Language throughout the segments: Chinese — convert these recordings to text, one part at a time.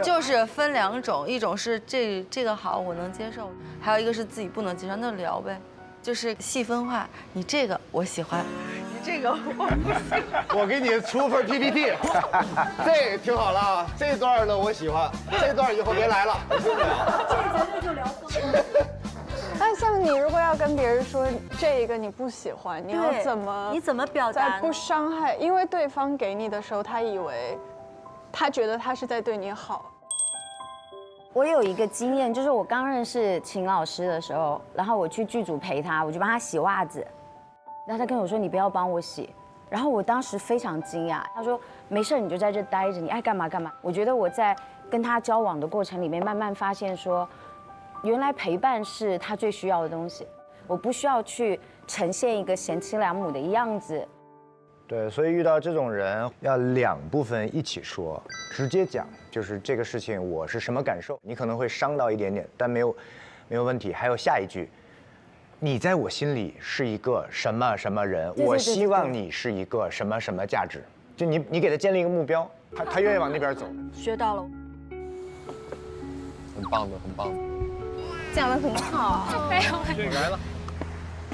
就是分两种，一种是这个好我能接受，还有一个是自己不能接受，那就聊呗，就是细分化。你这个我喜欢，你这个我不喜欢。我给你出份 PPT， 这听好了啊，这段呢我喜欢，这段以后别来了，我受不了。这绝对就聊疯了。但像你如果要跟别人说这个你不喜欢，你要怎么？你怎么表达？在不伤害，因为对方给你的时候，他觉得他是在对你好。我有一个经验，就是我刚认识秦老师的时候，然后我去剧组陪他，我就帮他洗袜子，然后他跟我说你不要帮我洗，然后我当时非常惊讶，他说没事，你就在这待着，你爱干嘛干嘛。我觉得我在跟他交往的过程里面，慢慢发现说，原来陪伴是他最需要的东西，我不需要去呈现一个贤妻良母的样子。对，所以遇到这种人要两部分一起说，直接讲，就是这个事情我是什么感受，你可能会伤到一点点，但没有问题。还有下一句，你在我心里是一个什么什么人，我希望你是一个什么什么价值，就你给他建立一个目标，他愿意往那边走。学到了，很棒的，很棒的。讲得很好，我来了。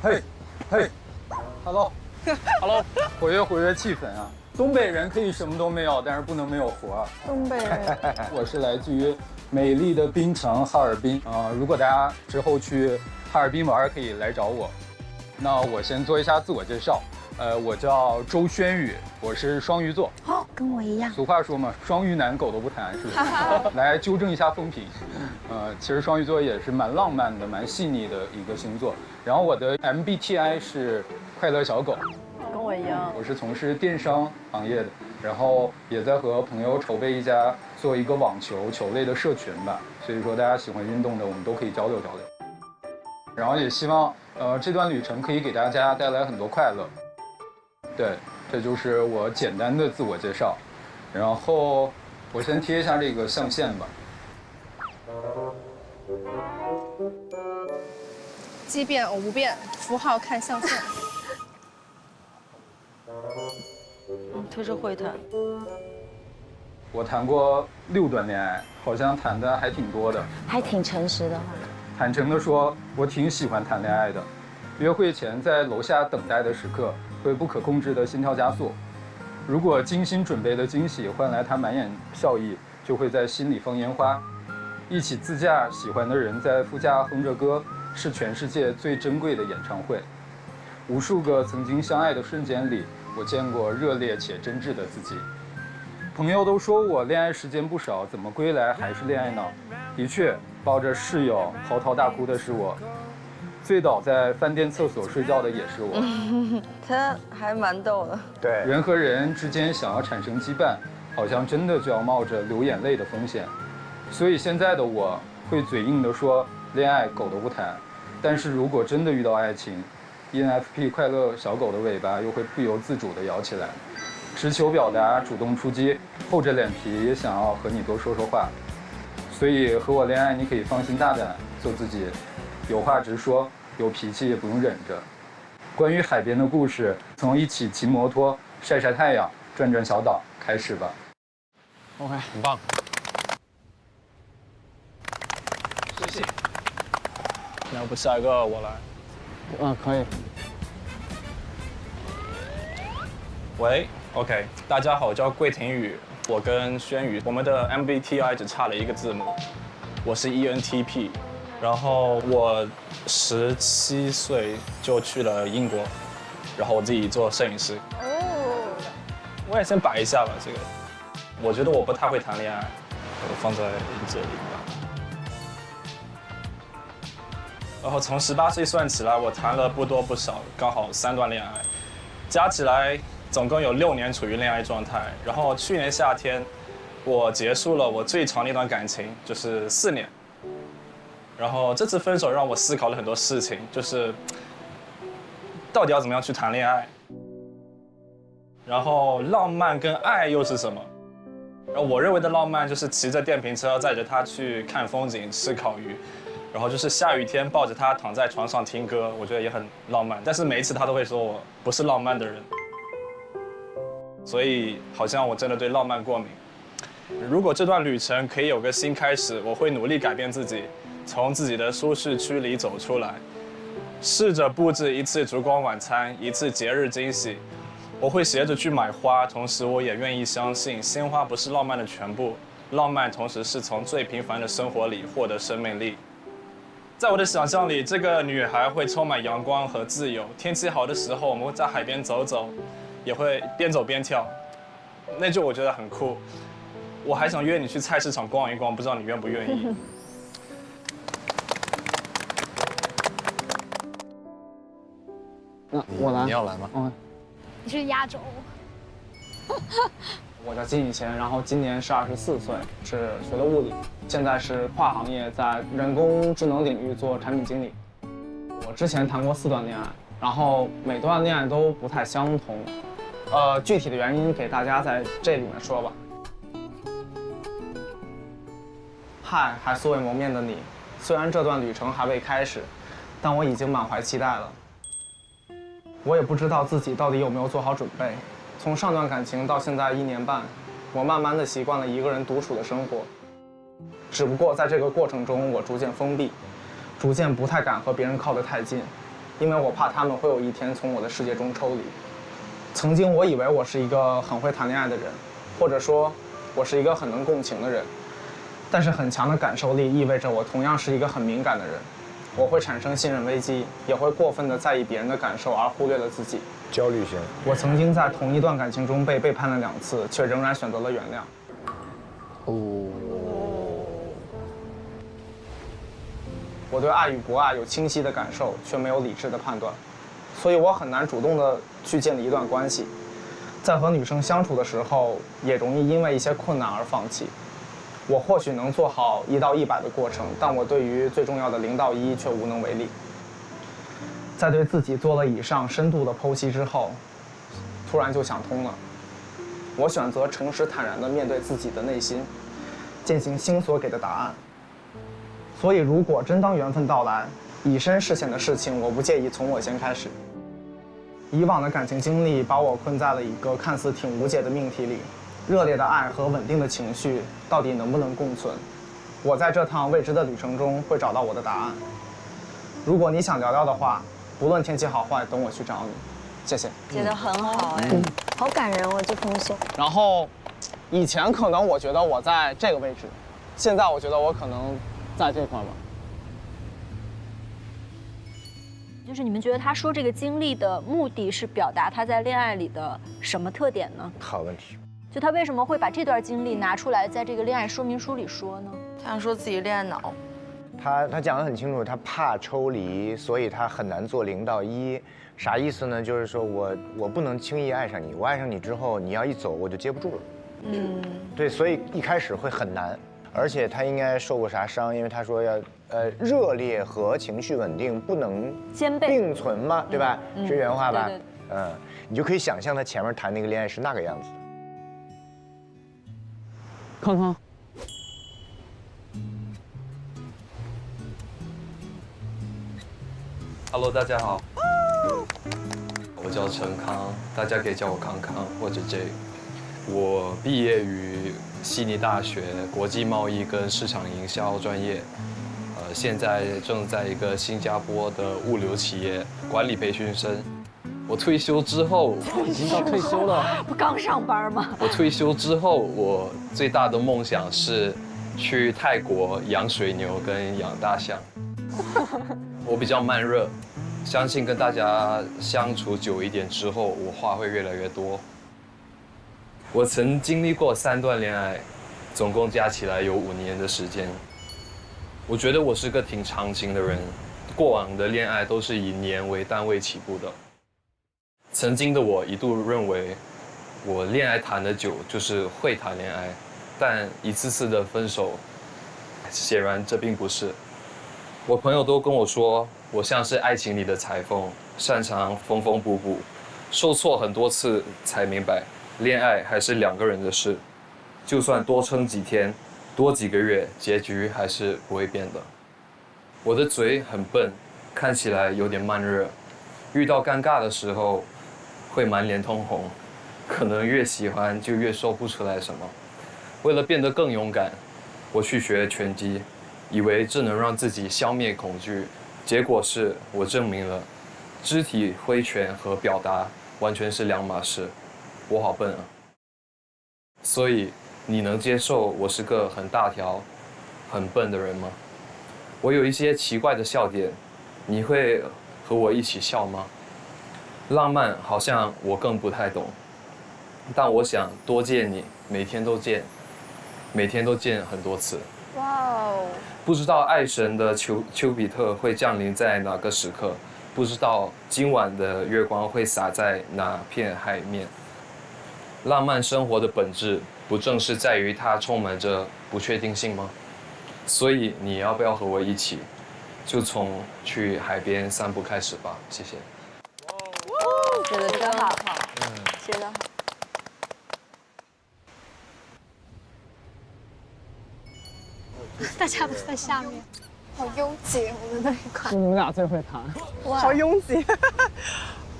嘿 ，Hello，活跃气氛啊！东北人可以什么都没有，但是不能没有活。东北人，我是来自于美丽的槟城哈尔滨啊、如果大家之后去哈尔滨玩，可以来找我。那我先做一下自我介绍，我叫周轩宇，我是双鱼座。哦，跟我一样。俗话说嘛，双鱼男狗都不谈，是不是？来纠正一下风评。其实双鱼座也是蛮浪漫的、蛮细腻的一个星座。然后我的 MBTI 是快乐小狗，跟我一样。我是从事电商行业的，然后也在和朋友筹备做一个网球类的社群吧。所以说大家喜欢运动的，我们都可以交流交流。然后也希望这段旅程可以给大家带来很多快乐。对，这就是我简单的自我介绍。然后我先贴一下这个象限吧。奇变偶不变，符号看象限。他是会谈。我谈过6段恋爱，好像谈的还挺多的。还挺诚实的话。坦诚的说，我挺喜欢谈恋爱的。约会前在楼下等待的时刻，会不可控制的心跳加速。如果精心准备的惊喜换来他满眼笑意，就会在心里放烟花。一起自驾，喜欢的人在副驾哼着歌，是全世界最珍贵的演唱会。无数个曾经相爱的瞬间里，我见过热烈且真挚的自己。朋友都说我恋爱时间不少，怎么归来还是恋爱脑？的确，抱着室友嚎啕大哭的是我，醉倒在饭店厕所睡觉的也是我。他还蛮逗的。对，人和人之间想要产生羁绊，好像真的就要冒着流眼泪的风险。所以现在的我会嘴硬地说恋爱狗都不谈，但是如果真的遇到爱情，ENFP 快乐小狗的尾巴又会不由自主地摇起来，直球表达，主动出击，厚着脸皮也想要和你多说说话。所以和我恋爱，你可以放心大胆做自己，有话直说，有脾气也不用忍着。关于海边的故事，从一起骑摩托、晒晒太阳、转转小岛开始吧。OK，很棒。谢谢。要不下一个我来。可以。喂 ，OK， 大家好，我叫桂廷宇，我跟轩宇，我们的 MBTI 只差了一个字母，我是 ENTP， 然后我17岁就去了英国，然后我自己做摄影师。哦，我也先摆一下吧，这个，我觉得我不太会谈恋爱，我放在这里吧。然后从18岁算起来，我谈了不多不少，刚好3段恋爱，加起来总共有6年处于恋爱状态。然后去年夏天，我结束了我最长的一段感情，就是4年。然后这次分手让我思考了很多事情，就是到底要怎么样去谈恋爱，然后浪漫跟爱又是什么？然后我认为的浪漫就是骑着电瓶车载着他去看风景、吃烤鱼。然后就是下雨天抱着他躺在床上听歌，我觉得也很浪漫。但是每一次他都会说我不是浪漫的人，所以好像我真的对浪漫过敏。如果这段旅程可以有个新开始，我会努力改变自己，从自己的舒适区里走出来，试着布置一次烛光晚餐，一次节日惊喜。我会学着去买花，同时我也愿意相信，鲜花不是浪漫的全部，浪漫同时是从最平凡的生活里获得生命力。在我的想象里，这个女孩会充满阳光和自由。天气好的时候，我们会在海边走走，也会边走边跳，那就我觉得很酷。我还想约你去菜市场逛一逛，不知道你愿不愿意？那我来，你要来吗？嗯，你是压轴。我叫金以前，然后今年是24岁，是学的物理，现在是跨行业在人工智能领域做产品经理。我之前谈过4段恋爱，然后每段恋爱都不太相同，具体的原因给大家在这里面说吧。嗨，还素未谋面的你，虽然这段旅程还未开始，但我已经满怀期待了。我也不知道自己到底有没有做好准备。从上段感情到现在1年半，我慢慢的习惯了一个人独处的生活。只不过在这个过程中，我逐渐封闭，逐渐不太敢和别人靠得太近，因为我怕他们会有一天从我的世界中抽离。曾经我以为我是一个很会谈恋爱的人，或者说，我是一个很能共情的人。但是很强的感受力意味着我同样是一个很敏感的人，我会产生信任危机，也会过分的在意别人的感受而忽略了自己。焦虑型。我曾经在同一段感情中被背叛了2次，却仍然选择了原谅。我对爱与不爱有清晰的感受，却没有理智的判断，所以我很难主动的去建立一段关系。在和女生相处的时候，也容易因为一些困难而放弃。我或许能做好1到100的过程，但我对于最重要的0到1却无能为力。在对自己做了以上深度的剖析之后，突然就想通了。我选择诚实坦然地面对自己的内心，进行心所给的答案。所以，如果真当缘分到来，以身试险的事情，我不介意从我先开始。以往的感情经历把我困在了一个看似挺无解的命题里。热烈的爱和稳定的情绪到底能不能共存？我在这趟未知的旅程中会找到我的答案。如果你想聊聊的话，不论天气好坏，等我去找你。谢谢。写得很好哎，好感人哦这封信。然后，以前可能我觉得我在这个位置，现在我觉得我可能在这块吧。就是你们觉得他说这个经历的目的是表达他在恋爱里的什么特点呢？好问题。就他为什么会把这段经历拿出来，在这个恋爱说明书里说呢？他想说自己恋爱脑。他讲得很清楚，他怕抽离，所以他很难做0到1。啥意思呢？就是说我不能轻易爱上你，我爱上你之后，你要一走我就接不住了。对，所以一开始会很难。而且他应该受过啥伤？因为他说要热烈和情绪稳定不能兼备并存嘛，对吧？是原话吧？对对你就可以想象他前面谈那个恋爱是那个样子的。康康。Hello， 大家好，我叫陈康，大家可以叫我康康或者 J。我毕业于悉尼大学国际贸易跟市场营销专业，现在正在一个新加坡的物流企业管理培训生。我退休之后，已经到退休了，不刚上班吗？我退休之后，我最大的梦想是去泰国养水牛跟养大象。我比较慢热，相信跟大家相处久一点之后，我话会越来越多。我曾经历过3段恋爱，总共加起来有5年的时间。我觉得我是个挺长情的人，过往的恋爱都是以年为单位起步的。曾经的我一度认为，我恋爱谈得久就是会谈恋爱，但一次次的分手，显然这并不是。我朋友都跟我说，我像是爱情里的裁缝，擅长缝缝补补，受挫很多次才明白，恋爱还是2个人的事，就算多撑几天，多几个月，结局还是不会变的。我的嘴很笨，看起来有点慢热，遇到尴尬的时候会满脸通红，可能越喜欢就越说不出来什么。为了变得更勇敢，我去学拳击，以为这能让自己消灭恐惧，结果是我证明了，肢体挥拳和表达完全是两码事。我好笨啊！所以你能接受我是个很大条、很笨的人吗？我有一些奇怪的笑点，你会和我一起笑吗？浪漫好像我更不太懂，但我想多见你，每天都见，每天都见很多次。哇哦！不知道爱神的丘比特会降临在哪个时刻，不知道今晚的月光会洒在哪片海面。浪漫生活的本质，不正是在于它充满着不确定性吗？所以你要不要和我一起，就从去海边散步开始吧？谢谢。写的真好，写的好。大家都在下面，好拥挤，我们那一块。你们俩最会谈，哇，好拥挤。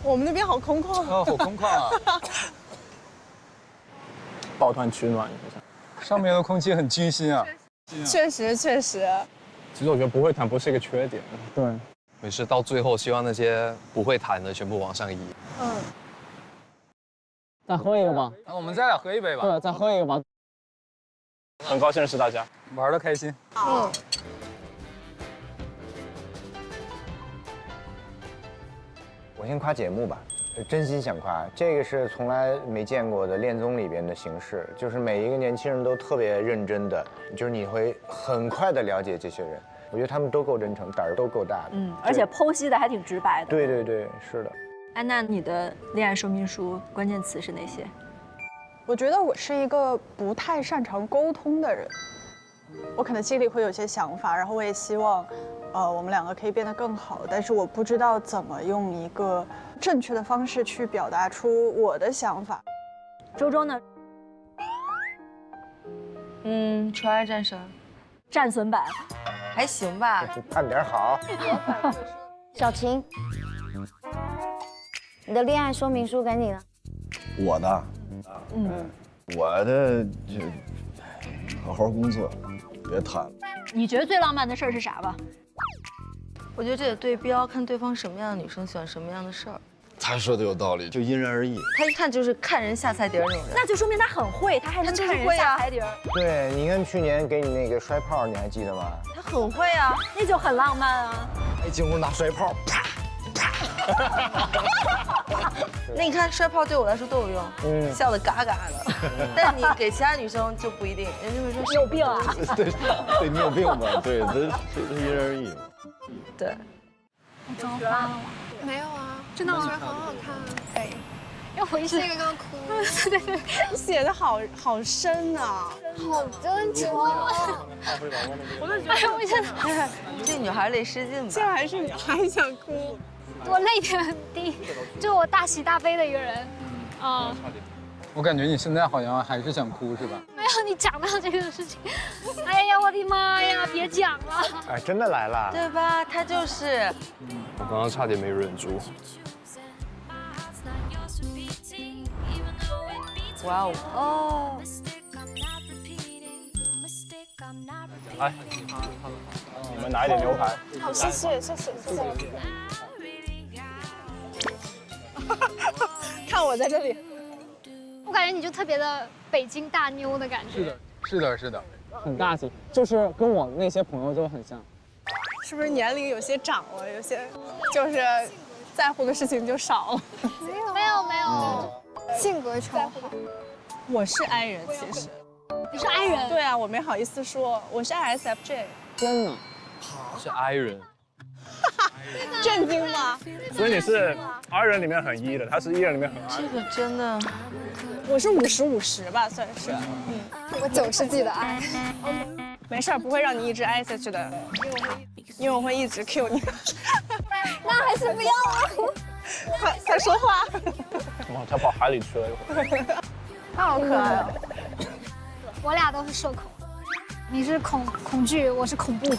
我们那边好空旷。哦，好空旷啊！抱团取暖一下。上面的空气很清新啊。确实。其实我觉得不会谈不是一个缺点。对。没事，到最后希望那些不会谈的全部往上移。再喝一个吧。那我们再俩喝一杯吧。对，再喝一个吧。很高兴认识大家，玩得开心。我先夸节目吧，真心想夸，这个是从来没见过的恋综里边的形式，就是每一个年轻人都特别认真的，就是你会很快的了解这些人，我觉得他们都够真诚，胆儿都够大的，而且剖析的还挺直白的。对，是的。安娜，你的恋爱说明书关键词是哪些？我觉得我是一个不太擅长沟通的人，我可能心里会有些想法，然后我也希望，我们两个可以变得更好，但是我不知道怎么用一个正确的方式去表达出我的想法。周周呢？纯爱战神，战损版，还行吧。看点好。小晴，你的恋爱说明书给你了。我的，我的就好好工作，别谈了。你觉得最浪漫的事儿是啥吧？我觉得这得对标，看对方什么样的女生喜欢什么样的事儿。他说的有道理，就因人而异。他一看就是看人下菜碟儿那种人。那就说明他很会，他还能看人下菜碟儿。对，你看去年给你那个摔炮，你还记得吗？他很会啊，那就很浪漫啊。一进屋拿摔炮，啪啪。那你看摔炮对我来说都有用，笑得嘎嘎的。但是你给其他女生就不一定，人家会说你有病啊。对，你有病吧？对，这因人而异嘛。对。我妆花了。没有啊，真的吗？我觉得很好看。对，因为我一直刚刚哭。对，写的好深啊，好真诚啊！我就觉得，我现在这女孩泪失禁吧？这还是你还想哭？我泪点很低，就我大喜大悲的一个人。我感觉你现在好像还是想哭是吧？没有你讲到这个事情，哎呀，我的妈呀，别讲了。哎，真的来了，对吧？他就是。我刚刚差点没忍住。哇哦！来，你们拿一点牛排。好，谢谢。看我在这里，我感觉你就特别的北京大妞的感觉。是的，很大气，就是跟我那些朋友就很像。是不是年龄有些长了，有些就是在乎的事情就少了？没有，性格超好。我是 I 人，其实。你是 I 人？对啊，我没好意思说，我是 ISFJ。真的？是 I 人。震惊吗？所以你是 I 人里面很 E 的，他是 E 人里面很 I。这个真的，我是50-50吧，算是。我90几的 I。没事儿，不会让你一直挨下去的，因为我会一直 Q 你。那还是不要了。快说话。哇，他跑海里去了一会儿。他好可爱哦。我俩都是社恐，你是恐惧，我是恐怖。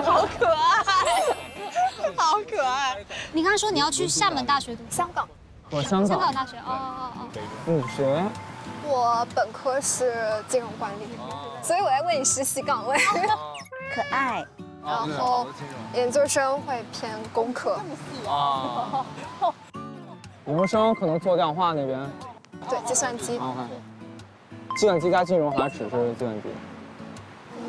好可爱，好可爱。你刚才说你要去厦门大学读，香港。我香港大学，哦。武学。我本科是金融管理，所以我在为你实习岗位。可爱。然后研究生会偏工科。啊。研究生可能做量化那边。对，计算机。计算机加金融还是只是计算机？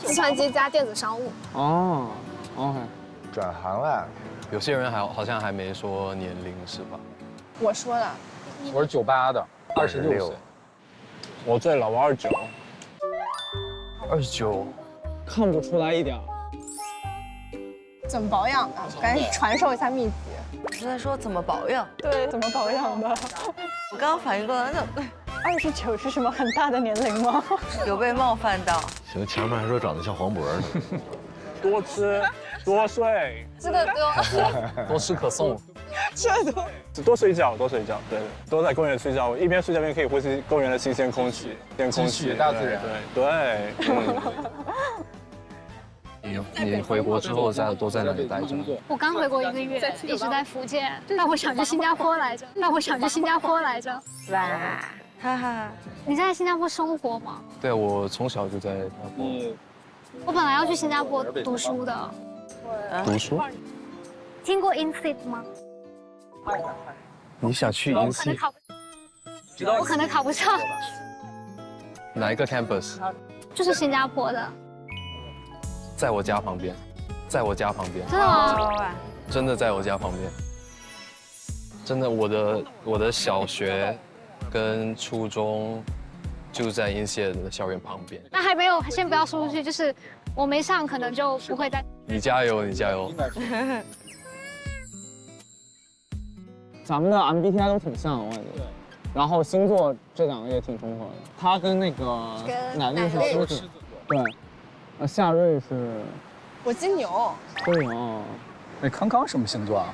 计算机加电子商务。哦 ，OK。转行了，有些人好像还没说年龄是吧？我说了，我是98的，26岁。我最老，我29。29，看不出来一点。怎么保养的？赶紧传授一下秘籍。你是在说怎么保养？对，怎么保养的？我刚刚反应过来，那29是什么很大的年龄吗？有被冒犯到。行，前面还说长得像黄渤呢。多吃，多睡，吃的多，多吃可颂，多睡觉，多睡觉，对，多在公园睡觉，一边睡觉一边可以呼吸公园的新鲜空气，吸取大自然，对。你回国之后都在哪里待着？我刚回国1个月，一直在福建，但我想去新加坡来着。哇，哈哈！你在新加坡生活吗？对，我从小就在新加坡。我本来要去新加坡读书的。读书？听过 INSEAD 吗？你想去 INSEAD？我可能考不上。哪一个 campus？ 就是新加坡的。在我家旁边，在我家旁边。真的吗？真的在我家旁边。真的，我的小学跟初中就在INSEAD的校园旁边。那还没有，先不要说出去，就是我没上，可能就不会再。你加油，你加油。咱们的 MBTI 都挺像，我感觉。然后星座这2个也挺重合的。他跟那个乃丽是狮子，对。夏瑞是，我金牛。金牛。那康康什么星座啊？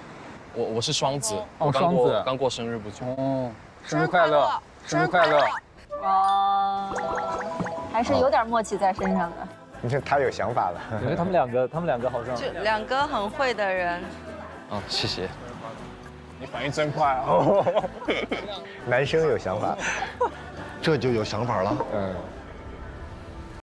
我是双子。哦，双子。刚过生日不久。哦，生日快乐！生日快乐！哦，还是有点默契在身上的。你看他有想法了。我觉得他们两个好像就2个很会的人。哦，谢谢。你反应真快哦。男生有想法，这就有想法了。嗯。